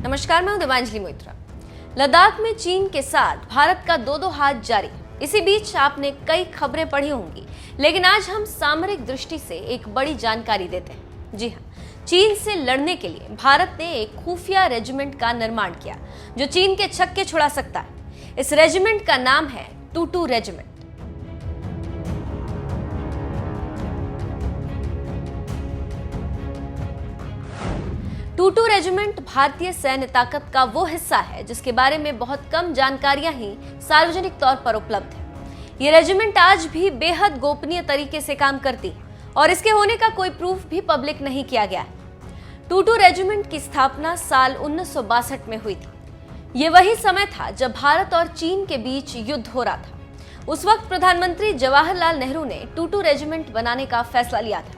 नमस्कार, मैं हूं देवांजलि मोइत्रा। लद्दाख में चीन के साथ भारत का दो हाथ जारी। इसी बीच आपने कई खबरें पढ़ी होंगी, लेकिन आज हम सामरिक दृष्टि से एक बड़ी जानकारी देते हैं। जी हाँ, चीन से लड़ने के लिए भारत ने एक खुफिया रेजिमेंट का निर्माण किया जो चीन के छक्के छुड़ा सकता है। इस रेजिमेंट का नाम है टूटू रेजिमेंट। टूटू रेजिमेंट भारतीय सैन्य ताकत का वो हिस्सा है जिसके बारे में बहुत कम जानकारियां ही सार्वजनिक तौर पर उपलब्ध है। ये रेजिमेंट आज भी बेहद गोपनीय तरीके से काम करती है और इसके होने का कोई प्रूफ भी पब्लिक नहीं किया गया है। टूटू रेजिमेंट की स्थापना साल 1962 में हुई थी। ये वही समय था जब भारत और चीन के बीच युद्ध हो रहा था। उस वक्त प्रधानमंत्री जवाहरलाल नेहरू ने टूटू रेजिमेंट बनाने का फैसला लिया था।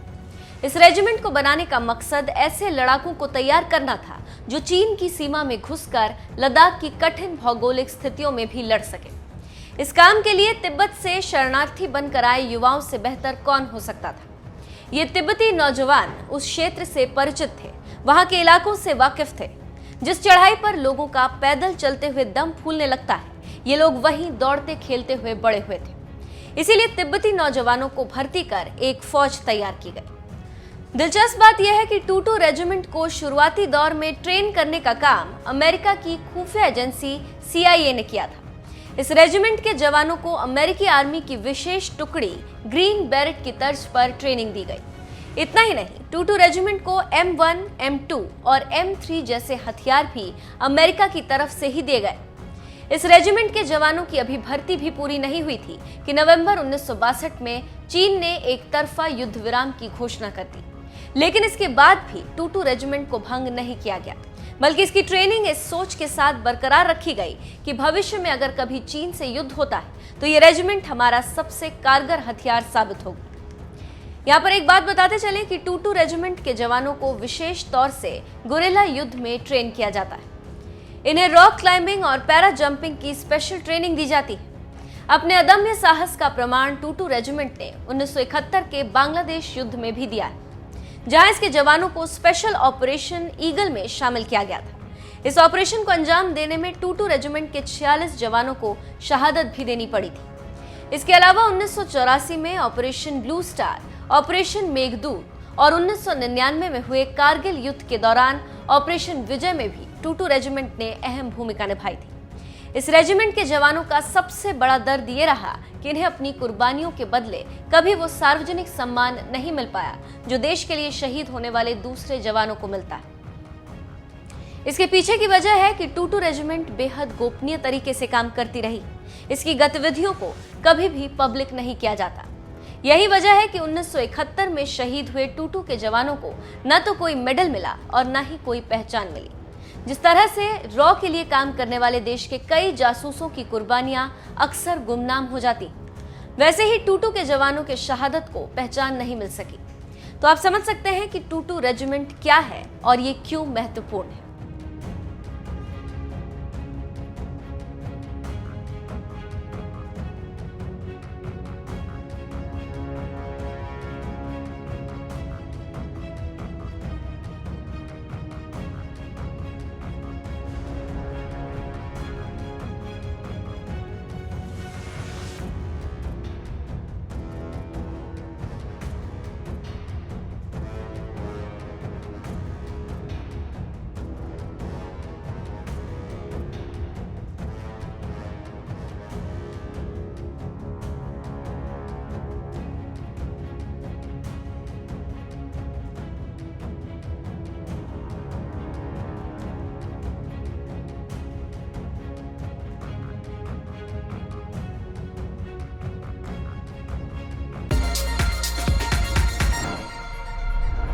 इस रेजिमेंट को बनाने का मकसद ऐसे लड़ाकों को तैयार करना था जो चीन की सीमा में घुसकर लद्दाख की कठिन भौगोलिक स्थितियों में भी लड़ सके। इस काम के लिए तिब्बत से शरणार्थी बनकर आए युवाओं से बेहतर कौन हो सकता था। ये तिब्बती नौजवान उस क्षेत्र से परिचित थे, वहां के इलाकों से वाकिफ थे। जिस चढ़ाई पर लोगों का पैदल चलते हुए दम फूलने लगता है, ये लोग वहीं दौड़ते खेलते हुए बड़े हुए थे। इसीलिए तिब्बती नौजवानों को भर्ती कर एक फौज तैयार की गई। दिलचस्प बात यह है कि टूटू रेजिमेंट को शुरुआती दौर में ट्रेन करने का काम अमेरिका की खुफिया एजेंसी CIA ने किया था। इस रेजिमेंट के जवानों को अमेरिकी आर्मी की विशेष टुकड़ी ग्रीन बेरेट की तर्ज पर ट्रेनिंग दी गई। इतना ही नहीं, टूटू रेजिमेंट को M1, M2 और M3 जैसे हथियार भी अमेरिका की तरफ से ही दिए गए। इस रेजिमेंट के जवानों की अभी भर्ती भी पूरी नहीं हुई थी कि नवंबर 1962 में चीन ने एक तरफा युद्ध विराम की घोषणा कर दी। लेकिन इसके बाद भी टूटू रेजिमेंट को भंग नहीं किया गया, बल्कि इसकी ट्रेनिंग इस सोच के साथ बरकरार रखी गई कि भविष्य में अगर कभी चीन से युद्ध होता है तो ये रेजिमेंट हमारा सबसे कारगर हथियार साबित होगा। यहाँ पर एक बात बताते चले कि टूटू रेजिमेंट के जवानों को विशेष तौर से गुरिल्ला युद्ध में ट्रेन किया जाता है। इन्हें रॉक क्लाइंबिंग और पैरा जंपिंग की स्पेशल ट्रेनिंग दी जाती है। अपने अदम्य साहस का प्रमाण टूटू रेजिमेंट ने 1971 के बांग्लादेश युद्ध में भी दिया है, जहां इसके जवानों को स्पेशल ऑपरेशन ईगल में शामिल किया गया था। इस ऑपरेशन को अंजाम देने में टूटू रेजिमेंट के 46 जवानों को शहादत भी देनी पड़ी थी। इसके अलावा 1984 में operation blue star, operation Meghdoot और 1999 में हुए कारगिल युद्ध के दौरान ऑपरेशन विजय में भी टूटू रेजिमेंट ने अहम भूमिका निभाई थी। इस रेजिमेंट के जवानों का सबसे बड़ा दर्द ये रहा कि इन्हें अपनी कुर्बानियों के बदले कभी वो सार्वजनिक सम्मान नहीं मिल पाया जो देश के लिए शहीद होने वाले दूसरे जवानों को मिलता है। इसके पीछे की वजह है कि टूटू रेजिमेंट बेहद गोपनीय तरीके से काम करती रही। इसकी गतिविधियों को कभी भी पब्लिक नहीं किया जाता। यही वजह है कि 1971 में शहीद हुए टूटू के जवानों को न तो कोई मेडल मिला और न ही कोई पहचान मिली। जिस तरह से रॉ के लिए काम करने वाले देश के कई जासूसों की कुर्बानियां अक्सर गुमनाम हो जाती, वैसे ही टूटू के जवानों के शहादत को पहचान नहीं मिल सकी। तो आप समझ सकते हैं कि टूटू रेजिमेंट क्या है और ये क्यों महत्वपूर्ण है।